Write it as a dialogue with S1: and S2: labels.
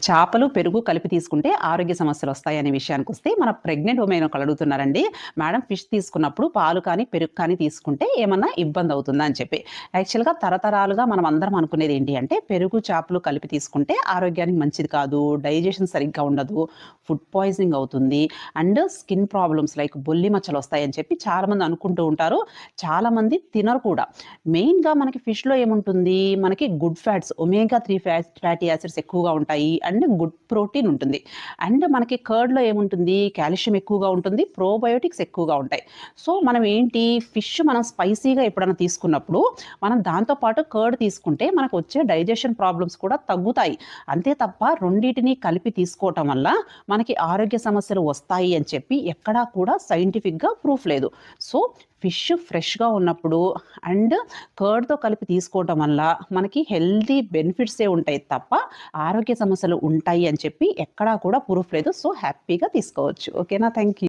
S1: చేపలు, పెరుగు కలిపి తీసుకుంటే ఆరోగ్య సమస్యలొస్తాయి అనే విషయానికొస్తే, మన ప్రెగ్నెంట్ వుమెన్ ఒకళ్ళు అడుగుతున్నారండి. మేడం ఫిష్ తీసుకున్నప్పుడు పాలు కానీ, పెరుగు కానీ తీసుకుంటే ఏమన్నా ఇబ్బందవుతుందా అని చెప్పి. యాక్చువల్‌గా తరతరాలుగా మనం అందరం అనుకునేది ఏంటి అంటే, పెరుగు, చేపలు కలిపి తీసుకుంటే ఆరోగ్యానికి మంచిది కాదు. డైజెషన్ సరిగ్గా ఉండదు. ఫుడ్ పాయిజనింగ్ అవుతుంది. అండ్ స్కిన్ ప్రాబ్లమ్స్ లైక్ బొల్లి మచ్చలొస్తాయని చెప్పి చాలామంది అనుకుంటూ ఉంటారు. చాలామంది తినరు కూడా. మెయిన్‌గా మనకి ఫిష్‌లో ఏముంటుంది? మనకి good fats, omega 3 fatty acids ఎక్కువగా ఉంటాయి. అండ్ గుడ్ ప్రోటీన్ ఉంటుంది. అండ్ మనకి కర్డ్‌లో ఏముంటుంది? కాల్షియం ఎక్కువగా ఉంటుంది. ప్రోబయోటిక్స్ ఎక్కువగా ఉంటాయి. సో, మనం ఏంటి మనం స్పైసీగా ఎప్పుడైనా తీసుకున్నప్పుడు, మనం దాంతో పాటు కర్డ్ తీసుకుంటే మనకొచ్చే డైజెషన్ ప్రాబ్లమ్స్ కూడా తగ్గుతాయి. అంతే తప్ప రెండిటిని కలిపి తీసుకోవటం వల్ల మనకి ఆరోగ్య సమస్యలు వస్తాయి అని చెప్పి ఎక్కడా కూడా సైంటిఫిక్‌గా ప్రూఫ్ లేదు. సో, ఫిష్ ఫ్రెష్‌గా ఉన్నప్పుడు అండ్ కర్డ్‌తో కలిపి తీసుకోవటం వల్ల మనకి హెల్తీ బెనిఫిట్సే ఉంటాయి తప్ప ఆరోగ్య సమస్యలు ఉంటాయి అని చెప్పి ఎక్కడా కూడా ప్రూఫ్ లేదు. సో, హ్యాపీగా తీసుకోవచ్చు. ఓకేనా? Thank you.